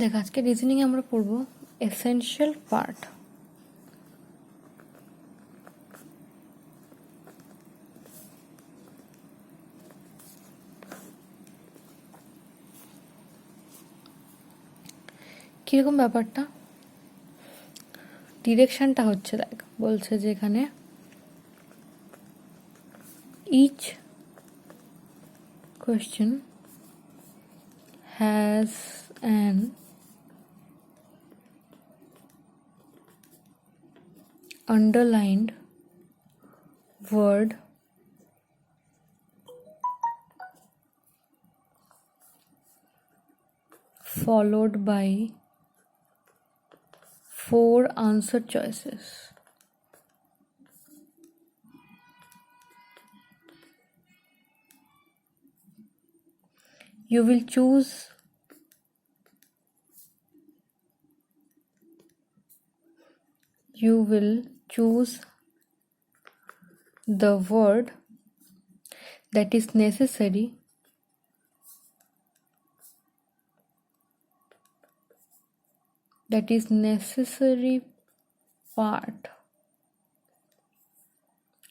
দেখ, আজকে রিজনিং আমরা পড়ব এসেনশিয়াল পার্ট। কীরকম ব্যাপারটা, ডিরেকশনটা হচ্ছে, দেখ বলছে যে এখানে each question has an underlined word followed by 4 answer choices. You will choose the word that is necessary part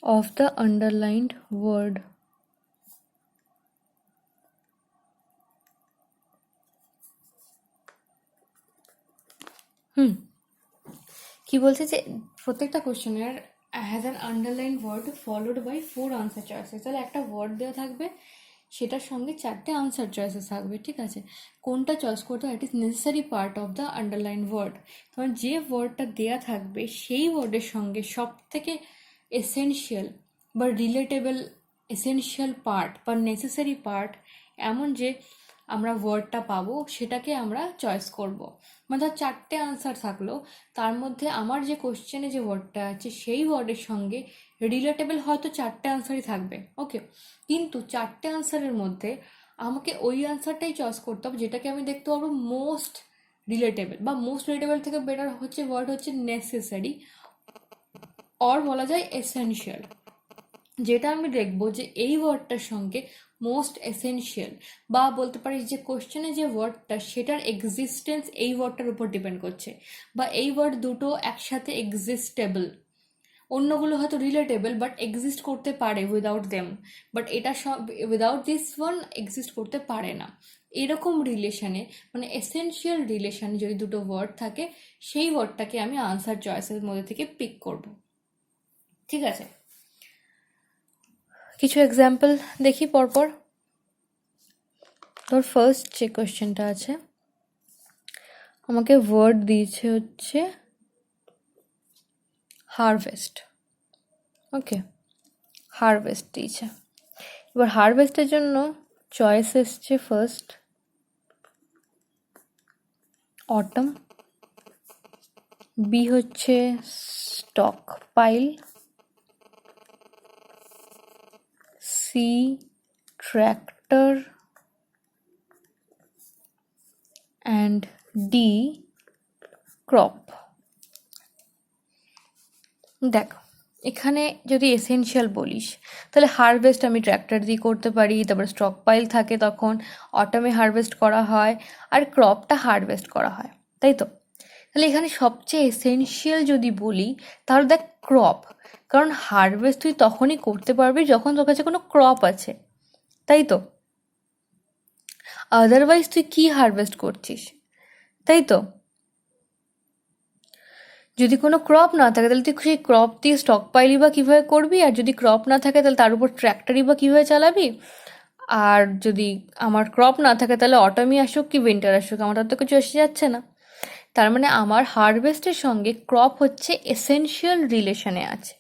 of the underlined word. কি বলছে যে প্রত্যেকটা কোশ্চেনের has an underline word followed by 4 answer choices. তাহলে একটা word দেওয়া থাকবে, সেটার সঙ্গে 4টে আনসার চয়েসেস থাকবে, ঠিক আছে? কোনটা চয়েস করতে হয়, it is necessary part of the underline word. কারণ যে ওয়ার্ডটা দেওয়া থাকবে সেই ওয়ার্ডের সঙ্গে সব থেকে এসেনশিয়াল বা রিলেটেবল এসেনশিয়াল পার্ট বা নেসেসারি পার্ট এমন যে আমরা ওয়ার্ডটা পাবো সেটাকে আমরা চয়েস করব। মানে ধর 4টে আনসার থাকলো, তার মধ্যে আমার যে কোশ্চেনে যে ওয়ার্ডটা আছে সেই ওয়ার্ডের সঙ্গে রিলেটেবল হয়তো 4টে আনসারই থাকবে, ওকে? কিন্তু 4টে আনসারের মধ্যে আমাকে ওই আনসারটাই চয়েস করতে হবে যেটাকে আমি দেখতে পারবো মোস্ট রিলেটেবল, বা মোস্ট রিলেটেবল থেকে বেটার হচ্ছে ওয়ার্ড হচ্ছে নেসেসারি, অর বলা যায় এসেনশিয়াল। যেটা আমি দেখবো যে এই ওয়ার্ডটার সঙ্গে মোস্ট এসেনশিয়াল, বা বলতে পারি যে কোশ্চেনে যে ওয়ার্ডটা সেটার এক্সিস্টেন্স এই ওয়ার্ডটার উপর ডিপেন্ড করছে, বা এই ওয়ার্ড দুটো একসাথে এক্সিস্টেবল। অন্যগুলো হয়তো রিলেটেবল বাট এক্সিস্ট করতে পারে উইদাউট দেম, বাট এটা সব উইদাউট দিস ওয়ান এক্সিস্ট করতে পারে না। এরকম রিলেশনে, মানে এসেনশিয়াল রিলেশনে যদি দুটো ওয়ার্ড থাকে, সেই ওয়ার্ডটাকে আমি আনসার চয়েসের মধ্যে থেকে পিক করব, ঠিক আছে? কিছু এক্সাম্পল দেখি পরপর। তোর ফার্স্ট যে কোয়েশ্চেনটা আছে, আমাকে ওয়ার্ড দিয়েছে হচ্ছে হারভেস্ট, ওকে? হারভেস্ট দিয়েছে। এবার হারভেস্টের জন্য চয়েস এসছে ফার্স্ট অটম, বি হচ্ছে stockpile, C tractor, and D crop. দেখ, এখানে যদি এসেনশিয়াল বলিস তাহলে হারভেস্ট আমি ট্র্যাক্টর দিয়ে করতে পারি, তারপর স্টক পাইল থাকে তখন অটামে হারভেস্ট করা হয়, আর ক্রপটা হারভেস্ট করা হয়, তাই তো? তাহলে এখানে সবচেয়ে এসেনশিয়াল যদি বলি তাহলে দেখ ক্রপ, কারণ হারভেস্ট তুই তখনই করতে পারবি যখন তোর কাছে কোনো ক্রপ আছে, তাই তো? আদারওয়াইজ তুই কি হারভেস্ট করছিস, তাই তো? যদি কোনো ক্রপ না থাকে তাহলে তুই সেই ক্রপ দিয়ে স্টক পাইলি বা কীভাবে করবি, আর যদি ক্রপ না থাকে তাহলে তার উপর ট্র্যাক্টরই বা কীভাবে চালাবি? আর যদি আমার ক্রপ না থাকে তাহলে অটমি আসুক কি উইন্টার আসুক, আমার তো কিছু এসে যাচ্ছে না। তার মানে আমার হারভেস্টের সঙ্গে ক্রপ হচ্ছে এসেনশিয়াল রিলেশনে আছে,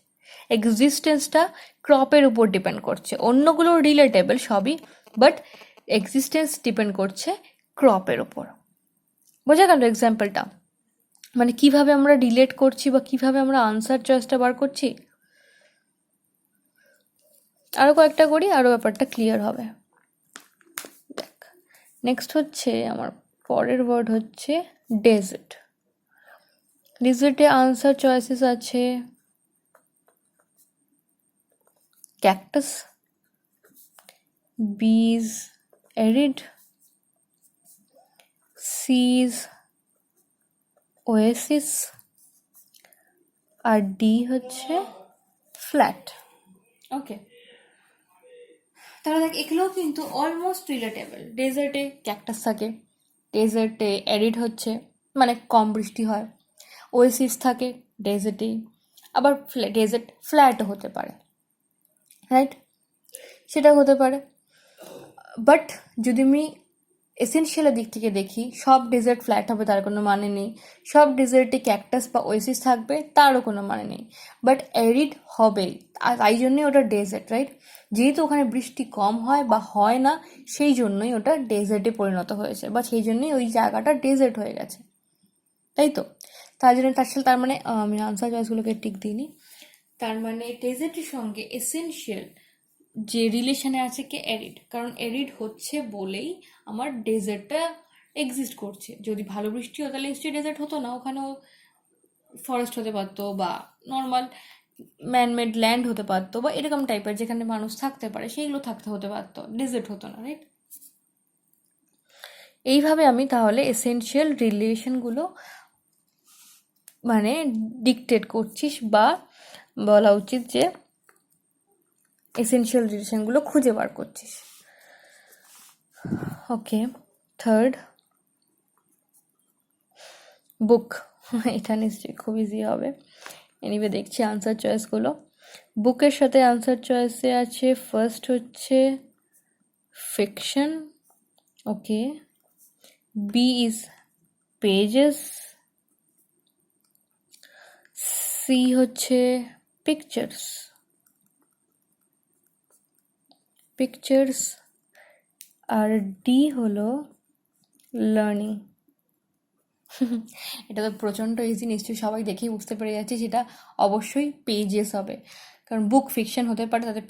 এক্সিস্টেন্সটা ক্রপের উপর ডিপেন্ড করছে। অন্যগুলো রিলেটেবল সবই, বাট এক্সিস্টেন্স ডিপেন্ড করছে ক্রপের উপর। বোঝা গেল এক্সাম্পলটা? মানে কিভাবে আমরা রিলেট করছি বা কিভাবে আমরা আনসার চয়েসটা বার করছি। আরও কয়েকটা করি, আরও ব্যাপারটা ক্লিয়ার হবে। দেখ, নেক্সট হচ্ছে আমার পরের ওয়ার্ড হচ্ছে ডেজার্ট। ডেজার্টে আনসার চয়েসেস আছে cactus, B is arid, C is oasis, আর ডি হচ্ছে ফ্ল্যাট। ওকে, তাহলে দেখ এগুলোও কিন্তু অলমোস্ট রিলেটেবল। ডেজার্টে ক্যাকটাস থাকে, ডেজার্টে অ্যারিড হচ্ছে মানে কম বৃষ্টি হয়, ওয়েসিস থাকে ডেজার্টে, আবার ডেজার্ট ফ্ল্যাটও হতে পারে, রাইট? সেটা হতে পারে। বাট যদি আমি এসেনশিয়ালের দিক থেকে দেখি, সব ডেজার্ট ফ্ল্যাট হবে তার কোনো মানে নেই, সব ডেজার্টে ক্যাকটাস বা ওয়েসিস থাকবে তারও কোনো মানে নেই, বাট অ্যারিড হবেই, আর তাই জন্যই ওটা ডেজার্ট, রাইট? যেহেতু ওখানে বৃষ্টি কম হয় বা হয় না, সেই জন্যই ওটা ডেজার্টে পরিণত হয়েছে, বা সেই জন্যই ওই জায়গাটা ডেজার্ট হয়ে গেছে, তাই তো? তার জন্য তার সাথে তার মানে আমি আনসার চয়েসগুলোকে টিক দিইনি। তার মানে ডেজার্টের সঙ্গে এসেনশিয়াল যে রিলেশনে আছে কে অ্যারিড, কারণ অ্যারিড হচ্ছে বলেই আমার ডেজার্টটা এক্সিস্ট করছে। যদি ভালো বৃষ্টি হতো তাহলে নিশ্চয়ই ডেজার্ট হতো না, ওখানেও ফরেস্ট হতে পারতো বা নর্মাল ম্যানমেড ল্যান্ড হতে পারতো বা এরকম টাইপের যেখানে মানুষ থাকতে পারে সেইগুলো থাকতে হতে পারতো, ডেজার্ট হতো না, রাইট? এইভাবে আমি তাহলে এসেনশিয়াল রিলেশনগুলো মানে ডিকটেট করছিস, বা বলা উচিত যে এসেনশিয়াল রিলেশনগুলো খুঁজে বার করছিস। ওকে, থার্ড বুক। এটা নিশ্চয়ই খুব ইজি হবে। এনিওয়ে দেখছি আনসার চয়েসগুলো। বুকের সাথে আনসার চয়েসে আছে ফার্স্ট হচ্ছে fiction, okay, B is pages, C হচ্ছে পিকচার্স, আর ডি হলো লার্নিং। এটা তো প্রচণ্ড ইজি, নিশ্চয়ই সবাই দেখেই বুঝতে পেরে যাচ্ছে সেটা অবশ্যই পেজেস হবে, কারণ বুক ফিকশন হতে পারে তাতে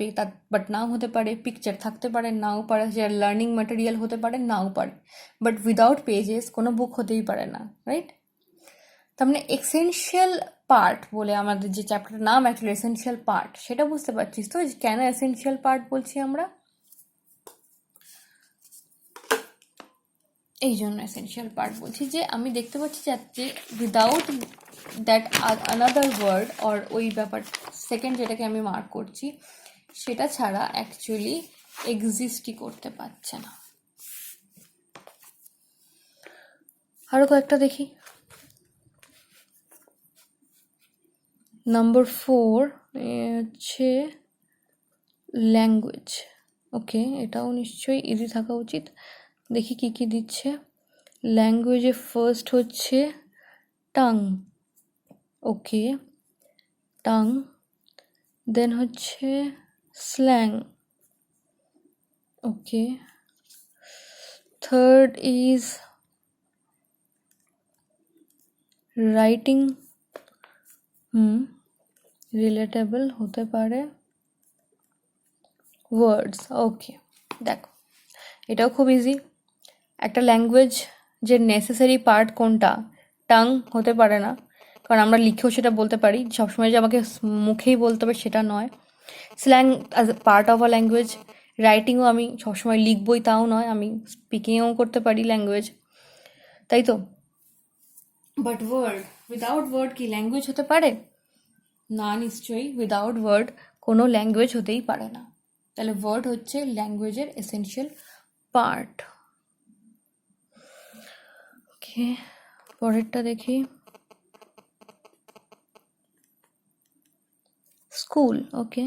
বাট নাও হতে পারে, পিকচার থাকতে পারে নাও পারে, সেটা লার্নিং ম্যাটেরিয়াল হতে পারে নাও পারে, বাট উইদাউট পেজেস কোনো বুক হতেই পারে না, রাইট? তার মানে এসেনশিয়াল পার্ট বলে আমাদের যে চ্যাপ্টারের নাম অ্যাকচুয়ালি এসেনশিয়াল পার্ট, সেটা বুঝতে পারছিস তো কেন এসেনশিয়াল পার্ট বলছি আমরা? এই জন্য এসেনশিয়াল পার্ট বলছি যে আমি দেখতে পাচ্ছি যে without that another word or ওই ব্যাপার সেকেন্ড যেটাকে আমি মার্ক করছি সেটা ছাড়া অ্যাকচুয়ালি এক্সিস্টই করতে পারছে না। আরও কয়েকটা দেখি। নাম্বার 4 হচ্ছে ল্যাঙ্গুয়েজ। ওকে, এটাও নিশ্চয়ই ইজি থাকা উচিত। দেখি কি কি দিচ্ছে। ল্যাঙ্গুয়েজে ফার্স্ট হচ্ছে টাং, ওকে, টাং, দেন হচ্ছে slang, okay, third is writing, relatable হতে পারে, ওয়ার্ডস, ওকে। দেখো এটাও খুব ইজি। একটা ল্যাঙ্গুয়েজ যে নেসেসারি পার্ট কোনটা, টাং হতে পারে না, কারণ আমরা লিখেও সেটা বলতে পারি, সবসময় যে আমাকে মুখেই বলতে হবে সেটা নয়। Slang as a part of a language, রাইটিংও আমি সবসময় লিখবই তাও নয়, আমি স্পিকিংও করতে পারি ল্যাঙ্গুয়েজ, তাই তো? বাট ওয়ার্ড, উইদাউট ওয়ার্ড কি ল্যাঙ্গুয়েজ হতে পারে না? নিশ্চয়ই উইদাউট ওয়ার্ড কোনো ল্যাঙ্গুয়েজ হতেই পারে না। তাহলে ওয়ার্ড হচ্ছে ল্যাঙ্গুয়েজের এসেনশিয়াল পার্ট। ওকে, পরেরটা দেখি। স্কুল, ওকে,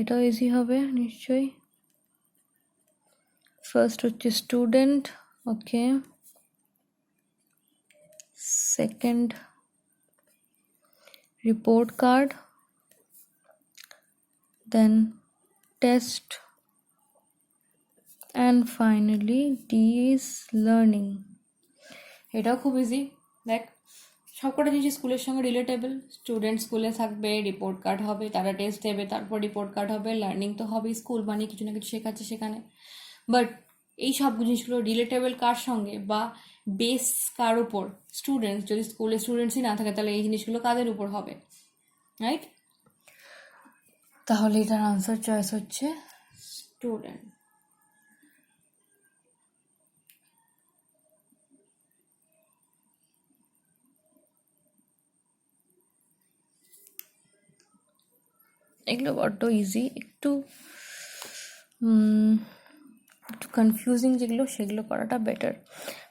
এটাও ইজি হবে নিশ্চয়ই। ফার্স্ট হচ্ছে student, okay, second report card, then test, and finally D is learning. এটাও খুব ইজি। দেখ সবকটা জিনিস স্কুলের সঙ্গে রিলেটেবল। স্টুডেন্ট স্কুলে থাকবে, রিপোর্ট কার্ড হবে, তারা টেস্ট দেবে, তারপর রিপোর্ট কার্ড হবে, লার্নিং তো হবেই, স্কুল মানে কিছু না কিছু শেখাচ্ছে সেখানে। বাট এই সব জিনিসগুলো রিলেটেবল কার সঙ্গে বা বেস কার উপর? স্টুডেন্টস। যদি স্কুলে স্টুডেন্টসই না থাকে তাহলে এই জিনিসগুলো কাদের উপর হবে, রাইট? তাহলে এটার আনসার চয়েস হচ্ছে স্টুডেন্ট। এগুলো বড্ড ইজি, একটু উম, একটু কনফিউজিং যেগুলো সেগুলো করাটা বেটার।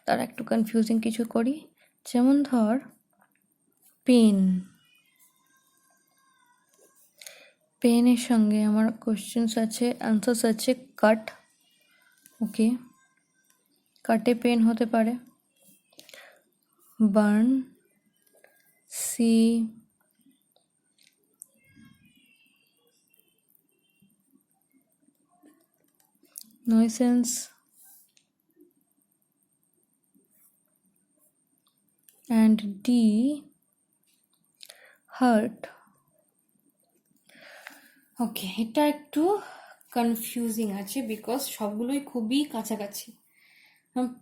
তারা একটু কনফিউজিং কিছু করি, যেমন ধর পেন। পেনের সঙ্গে আমার কোশ্চেন্স আছে, আনসার্স আছে কাট। ওকে, কাটে পেন হতে পারে, burn, C, nonsense, and D hurt. Okay, এটা একটু কনফিউজিং আছে বিকজ সবগুলোই খুবই কাছাকাছি।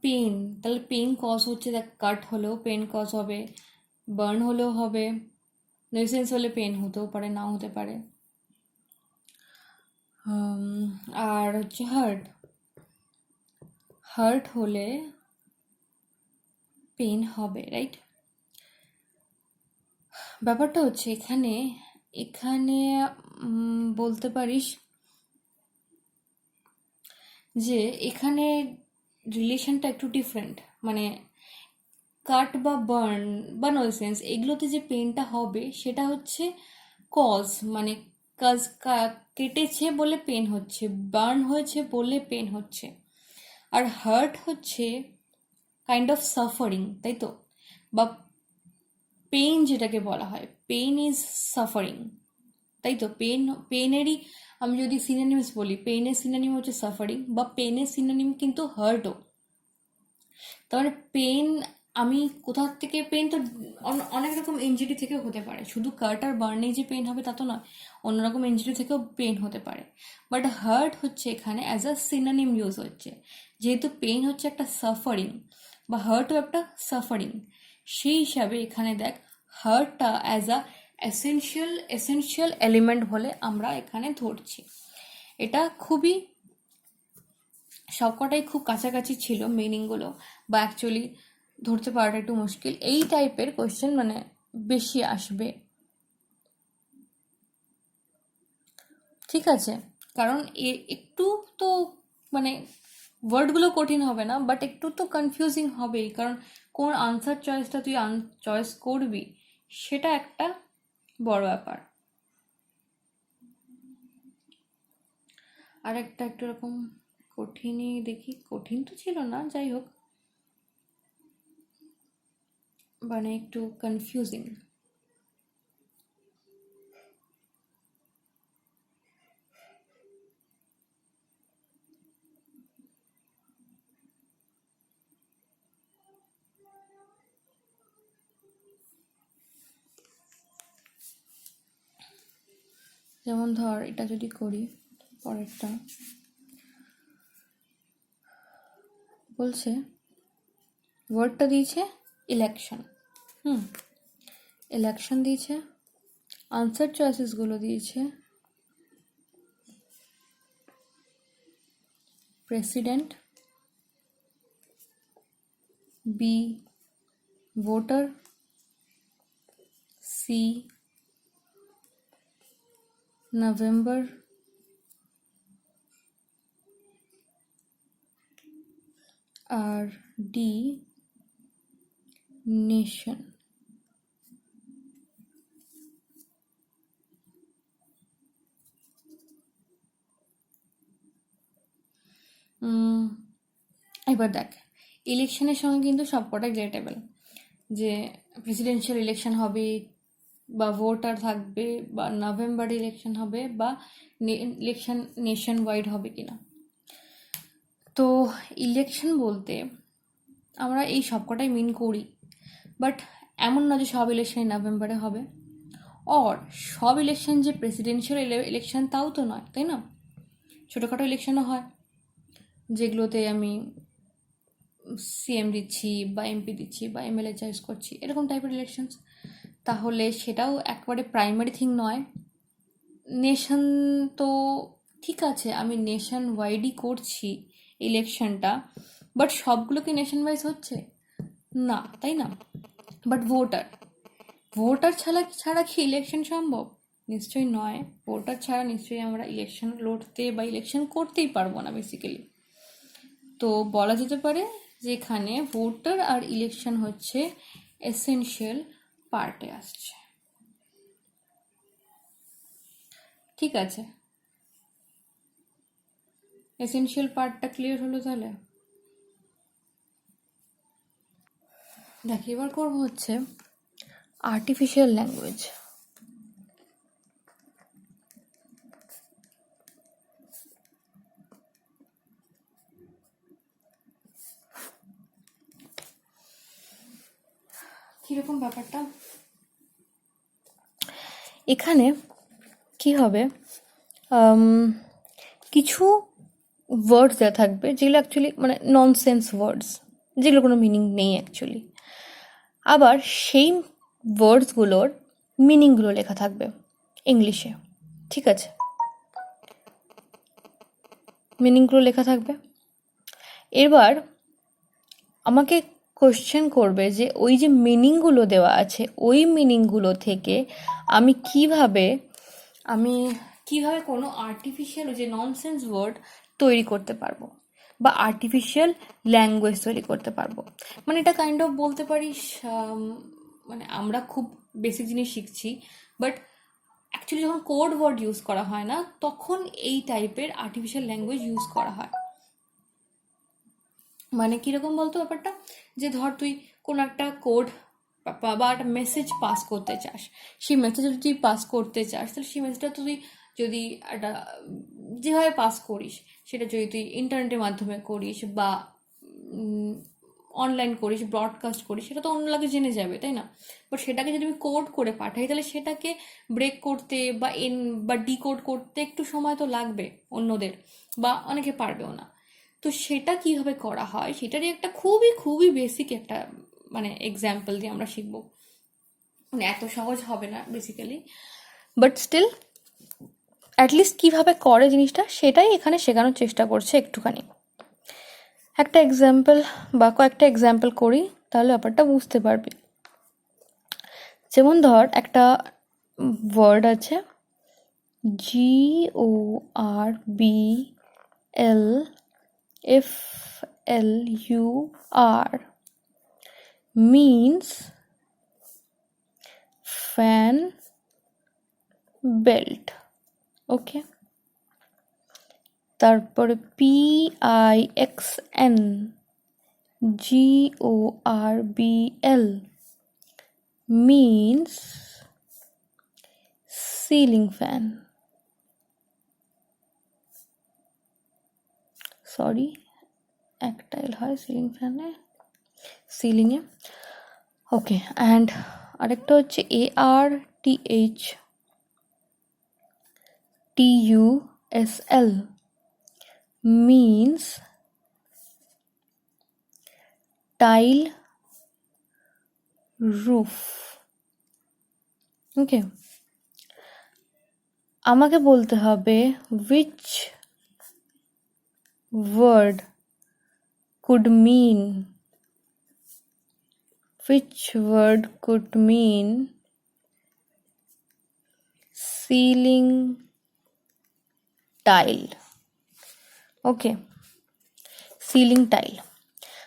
পেন, তাহলে পেন কজ হচ্ছে, দেখ কাট হলেও পেন কজ হবে, বার্ন হলেও হবে, নয়সেন্স হলে পেন হতেও পারে, নাও হতে পারে। আর হচ্ছে হার্ট, হার্ট হলে পেন হবে, রাইট? ব্যাপারটা হচ্ছে এখানে এখানে বলতে পারিস যে এখানে রিলেশনটা একটু ডিফারেন্ট, মানে কাট বা বার্ন বা নয়সেন্স এগুলোতে যে পেনটা হবে সেটা হচ্ছে কজ, মানে কাজ কেটেছে বলে পেন হচ্ছে, বার্ন হয়েছে বলে পেন হচ্ছে। আর হার্ট হচ্ছে কাইন্ড অফ সাফারিং, তাই তো? বা পেইন যেটাকে বলা হয়, পেইন ইজ সাফারিং, তাই তো? পেইনেরই আমি যদি সিনোনিমস বলি, পেইনের সিনোনিম হচ্ছে সাফারিং, বা পেইনের সিনোনিম কিন্তু হার্টও। তার মানে পেইন, আমি কোথা থেকে পেইন তো অনেক রকম ইনজুরি থেকেও হতে পারে, শুধু কাট আর বার্নেই যে পেইন হবে তা তো নয়, অন্যরকম ইনজুরি থেকেও পেইন হতে পারে। বাট হার্ট হচ্ছে এখানে অ্যাজ আ সিনোনিম ইউজ হচ্ছে, যেহেতু পেইন হচ্ছে একটা সাফারিং বা হার্টও একটা সাফারিং, সেই হিসাবে এখানে দেখ হার্টটা অ্যাজ আ এসেনশিয়াল এলিমেন্ট বলে আমরা এখানে ধরছি। এটা খুবই সবকটাই খুব কাছাকাছি ছিল মিনিংগুলো, বা অ্যাকচুয়ালি ধরতে পারাটা একটু মুশকিল। এই টাইপের কোয়েশ্চেন মানে বেশি আসবে, ঠিক আছে? কারণ একটু তো মানে ওয়ার্ডগুলো কঠিন হবে না, বাট একটু তো কনফিউজিং হবেই, কারণ কোন আনসার চয়েসটা তুই চয়েস করবি সেটা একটা বড় ব্যাপার। আর একটা একটু রকম কঠিনই দেখি, কঠিন তো ছিল না, যাই হোক, মানে একটু কনফিউজিং। যেমন ধর এটা যদি করি, পরেরটা বলছে ওয়ার্ডটা দিয়েছে ইলেকশন, ইলেকশন দিয়েছে, আনসার চয়েসেসগুলো দিয়েছে president, B voter, C November, আর ডি নেশন। এবার দেখ, ইলেকশনের সঙ্গে কিন্তু সবকটাই রিলেটেবল, যে প্রেসিডেন্সিয়াল ইলেকশন হবে বা ভোটার থাকবে বা নভেম্বর ইলেকশন হবে বা ইলেকশন নেশন ওয়াইড হবে কিনা। তো ইলেকশন বলতে আমরা এই সবকটাই মিন করি, বাট এমন না যে সব ইলেকশনই নভেম্বরে হবে, আর সব ইলেকশন যে প্রেসিডেন্সিয়াল ইলেকশন তাও তো নয়, তাই না? ছোটোখাটো ইলেকশনও হয় যেগুলোতে আমি সিএম দিচ্ছি বা এমপি দিচ্ছি বা এমএলএ চয়েস করছি, এরকম টাইপের ইলেকশনস। তাহলে সেটাও একবারে প্রাইমারি থিং নয়। নেশন তো ঠিক আছে, আমি নেশন ওয়াইডই করছি ইলেকশনটা, বাট সবগুলো কি নেশন ওয়াইজ হচ্ছে না, তাই না? বাট ভোটার ছাড়া ছাড়া কি ইলেকশন সম্ভব? নিশ্চয়ই নয়। ভোটার ছাড়া নিশ্চয়ই আমরা ইলেকশন লড়তে বা ইলেকশন করতেই পারবো না বেসিক্যালি। তো বলা যেতে পারে যে এখানে ভোটার আর ইলেকশন হচ্ছে এসেনশিয়াল পার্টে আসছে। ঠিক আছে, এসেনশিয়াল পার্টটা ক্লিয়ার হলো তাহলে। দেখ, এবার করবো হচ্ছে আর্টিফিশিয়াল ল্যাঙ্গুয়েজ। কিরকম ব্যাপারটা, এখানে কি হবে, কিছু ওয়ার্ডস দেওয়া থাকবে যেগুলো অ্যাকচুয়ালি মানে ননসেন্স ওয়ার্ডস, যেগুলো কোনো মিনিং নেই অ্যাকচুয়ালি। আবার সেই ওয়ার্ডসগুলোর মিনিংগুলো লেখা থাকবে ইংলিশে। ঠিক আছে, মিনিংগুলো লেখা থাকবে। এবার আমাকে কোশ্চেন করবে যে ওই যে মিনিংগুলো দেওয়া আছে, ওই মিনিংগুলো থেকে আমি কিভাবে কোনো আর্টিফিশিয়াল যে ননসেন্স ওয়ার্ড তৈরি করতে পারবো বা আর্টিফিশিয়াল ল্যাঙ্গুয়েজ তৈরি করতে পারবো। মানে এটা কাইন্ড অফ বলতে পারিস, মানে আমরা খুব বেসিক জিনিস শিখছি, বাট অ্যাকচুয়ালি যখন কোড ওয়ার্ড ইউজ করা হয় না, তখন এই টাইপের আর্টিফিশিয়াল ল্যাঙ্গুয়েজ ইউজ করা হয়। মানে কীরকম বলতো ব্যাপারটা, যে ধর তুই কোনো একটা কোড বা একটা মেসেজ পাস করতে চাস, সেই মেসেজটা তুই পাস করতে চাস, তাহলে সেই মেসেজটা তুই যদি একটা যেভাবে পাস করিস, সেটা যদি তুই ইন্টারনেটের মাধ্যমে করিস বা অনলাইন করিস, ব্রডকাস্ট করিস, সেটা তো অন্য লাগে জেনে যাবে, তাই না? বাট সেটাকে যদি আমি কোড করে পাঠাই, তাহলে সেটাকে ব্রেক করতে বা ডিকোড করতে একটু সময় তো লাগবে অন্যদের, বা অনেকে পারবেও না। তো সেটা কিভাবে করা হয় সেটারই একটা খুবই খুবই বেসিক একটা মানে এক্সাম্পল দিয়ে আমরা শিখব। মানে এত সহজ হবে না বেসিক্যালি, বাট স্টিল অ্যাটলিস্ট কীভাবে করে জিনিসটা সেটাই এখানে শেখানোর চেষ্টা করছে একটুখানি। একটা এক্সাম্পল বা কয়েকটা এক্সাম্পল করি, তাহলে ব্যাপারটা বুঝতে পারবি। যেমন ধর একটা ওয়ার্ড আছে GORBLFLUR, means fan belt. ওকে, তারপরে PIXNGORBL, means ceiling fan. Sorry, একটাইল হয় সিলিং ফ্যানে, সিলিংয়ে। ওকে, অ্যান্ড আরেকটা হচ্ছে ARTHTUSL, means tile roof. ওকে, আমাকে বলতে হবে which word could mean ceiling tile. Okay, ceiling tile.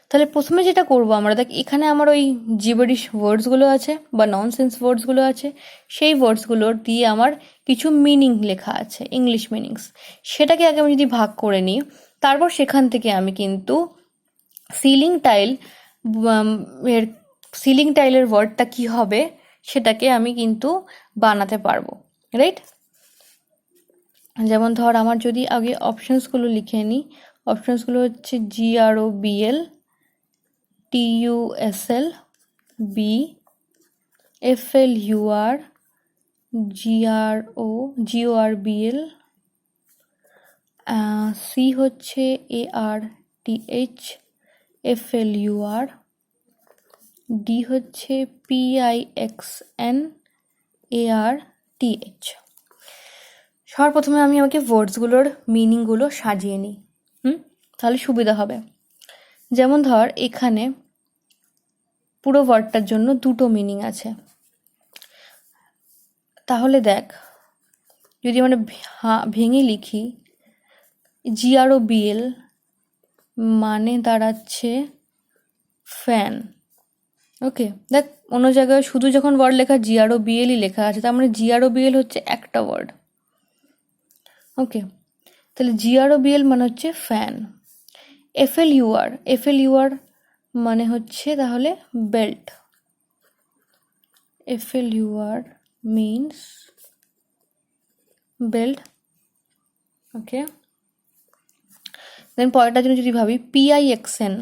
তাহলে প্রথমে যেটা করবো আমরা, দেখ এখানে আমার ওই জিবরিশ ওয়ার্ডসগুলো আছে বা ননসেন্স ওয়ার্ডসগুলো আছে, সেই ওয়ার্ডসগুলোর দিয়ে আমার কিছু মিনিং লেখা আছে, ইংলিশ মিনিংস। সেটাকে আগে আমি যদি ভাগ করে নিই, তারপর সেখান থেকে আমি কিন্তু সিলিং টাইলের ওয়ার্ডটা কি হবে সেটাকে আমি কিন্তু বানাতে পারবো, রাইট? যেমন ধর আমার যদি আগে অপশানসগুলো লিখে নিই, অপশানসগুলো হচ্ছে GROBL TUSL B FLUR GORBL, C হচ্ছে ARTH FLUR, D হচ্ছে PIXN ARTH। সর্বপ্রথমে আমি আমাকে ওয়ার্ডসগুলোর মিনিংগুলো সাজিয়ে নিই, তাহলে সুবিধা হবে। যেমন ধর এখানে পুরো ওয়ার্ডটার জন্য দুটো মিনিং আছে, তাহলে দেখ যদি আমরা ভেঙে লিখি, GROBL মানে দাঁড়াচ্ছে ফ্যান। ওকে, দেখ অন্য জায়গায় শুধু যখন ওয়ার্ড লেখা GROBLই লেখা আছে, তার মানে GROBL হচ্ছে একটা ওয়ার্ড। ওকে, তাহলে GROBL মানে হচ্ছে ফ্যান। FLUR মানে হচ্ছে তাহলে বেল্ট। FLUR means belt. ওকে, দেন পরেরটার জন্য যদি ভাবি PIXN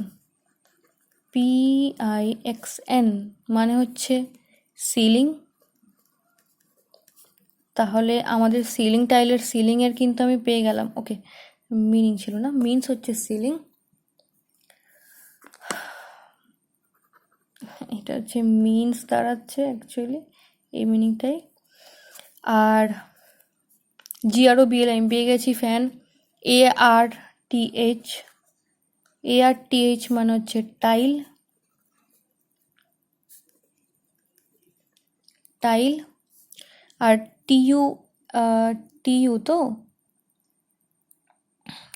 মানে হচ্ছে সিলিং। তাহলে আমাদের সিলিং টাইলের সিলিংয়ের কিন্তু আমি পেয়ে গেলাম। ওকে, মিনিং ছিল না, মিনস হচ্ছে সিলিং। এটা হচ্ছে মিনস দাঁড়াচ্ছে অ্যাকচুয়ালি এই মিনিংটাই। আর GROBL আমি পেয়ে গেছি ফ্যান। ARTH মানে হচ্ছে টাইল। আর TU তো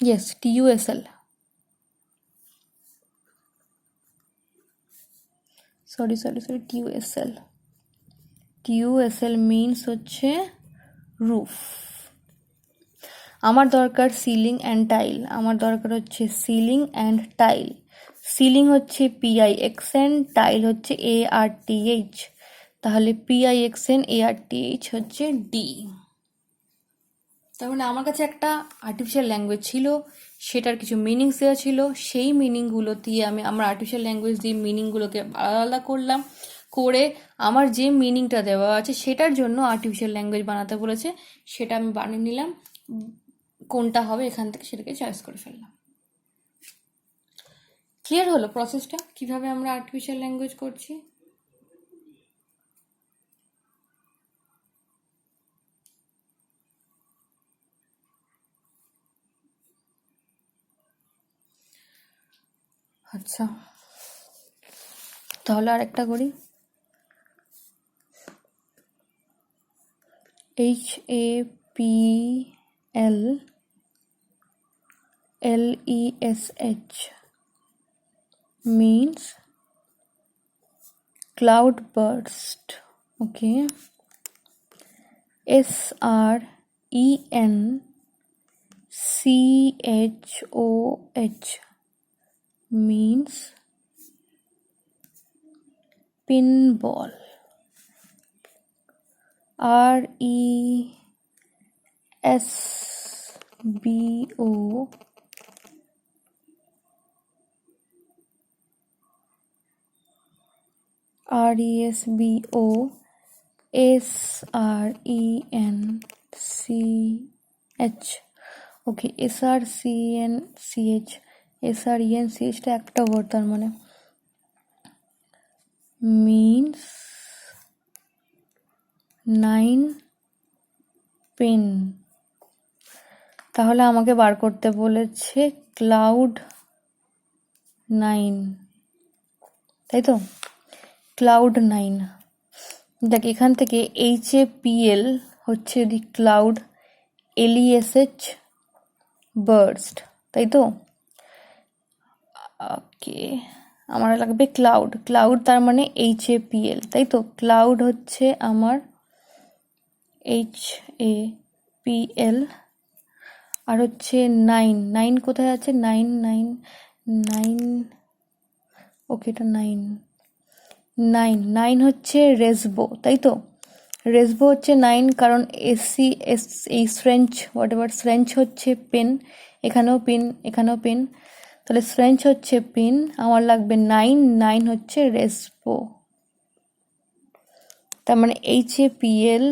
yes, TUSL, sorry TUSL means হচ্ছে রুফ। আমার দরকার সিলিং অ্যান্ড টাইল, আমার দরকার হচ্ছে সিলিং অ্যান্ড টাইল। সিলিং হচ্ছে PIXN, টাইল হচ্ছে ARTH, তাহলে PIXN ARTH হচ্ছে ডি। তার মানে আমার কাছে একটা আর্টিফিশিয়াল ল্যাঙ্গুয়েজ ছিল, সেটার কিছু মিনিংস দেওয়া ছিল, সেই মিনিংগুলো দিয়ে আমি আমার আর্টিফিশিয়াল ল্যাঙ্গুয়েজ দিয়ে মিনিংগুলোকে আলাদা আলাদা করলাম, করে আমার যে মিনিংটা দেওয়া আছে সেটার জন্য আর্টিফিশিয়াল ল্যাঙ্গুয়েজ বানাতে বলেছে, সেটা আমি বানিয়ে নিলাম। কোনটা হবে এখান থেকে সেটাকে চয়েস করে ফেললাম। ক্লিয়ার হলো প্রসেসটা কিভাবে আমরা আর্টিফিশিয়াল ল্যাঙ্গুয়েজ করছি? আচ্ছা, তাহলে আরেকটা করি। HAPLLESH means cloud burst. Okay. SRENCHOH means pinball. RESBO SRENCH। ওকে, SRENCHটা একটা ওয়ার্ড, তার মানে মিনস 9 পেন। তাহলে আমাকে বার করতে বলেছে Cloud9, তাই তো? Cloud9, দেখ এখান থেকে HAPL হচ্ছে যদি ক্লাউড, LESH বার্স্ট, তাই তো? ওকে, আমার লাগবে ক্লাউড তার মানে HAPL, তাই তো? ক্লাউড হচ্ছে আমার HAPL, আর হচ্ছে 9 কোথায় আছে? 9 ওকে, এটা 9 হচ্ছে রেসবো, তাই তো? রেসবো হচ্ছে 9, কারণ এই ফ্রেঞ্চ হচ্ছে পেন, এখানেও পেন, তাহলে ফ্রেঞ্চ হচ্ছে পেন, আমার লাগবে 9 হচ্ছে রেসবো, তার মানে HAPL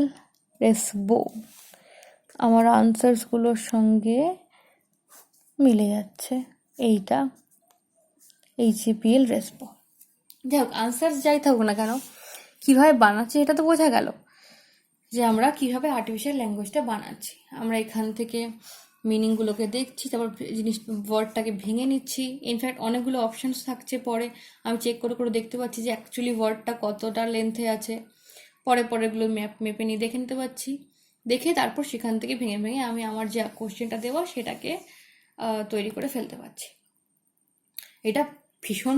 রেসবো। আমার আনসার্সগুলোর সঙ্গে মিলে যাচ্ছে, এইটা HAPL রেসবো। যাই হোক, আনসার যাই থাকুক না কেন, কীভাবে বানাচ্ছি এটা তো বোঝা গেল যে আমরা কীভাবে আর্টিফিশিয়াল ল্যাঙ্গুয়েজটা বানাচ্ছি। আমরা এখান থেকে মিনিংগুলোকে দেখছি, তারপর ওয়ার্ডটাকে ভেঙে নিচ্ছি। ইনফ্যাক্ট অনেকগুলো অপশানস থাকছে, পরে আমি চেক করে দেখতে পাচ্ছি যে অ্যাকচুয়ালি ওয়ার্ডটা কতটা লেন্থে আছে, পরেগুলো মেপে নিয়ে দেখে নিতে পারছি। দেখে তারপর সেখান থেকে ভেঙে ভেঙে আমি আমার যে কোশ্চেনটা দেওয়া সেটাকে তৈরি করে ফেলতে পারছি। এটা ভীষণ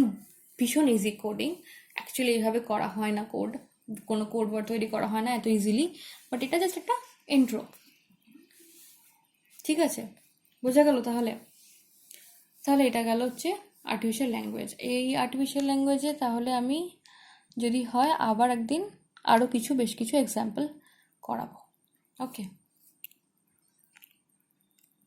ভীষণ ইজি কোডিং। অ্যাকচুয়ালি এইভাবে করা হয় না কোড, কোনো কোড ওয়ার্ড তৈরি করা হয় না এত ইজিলি, বাট এটা জাস্ট একটা ইন্ট্রো। ঠিক আছে, বোঝা গেল তাহলে? তাহলে এটা গেল হচ্ছে আর্টিফিশিয়াল ল্যাঙ্গুয়েজ। এই আর্টিফিশিয়াল ল্যাঙ্গুয়েজে তাহলে আমি যদি হয় আবার একদিন আরও বেশ কিছু এক্সাম্পল করাবো। ওকে।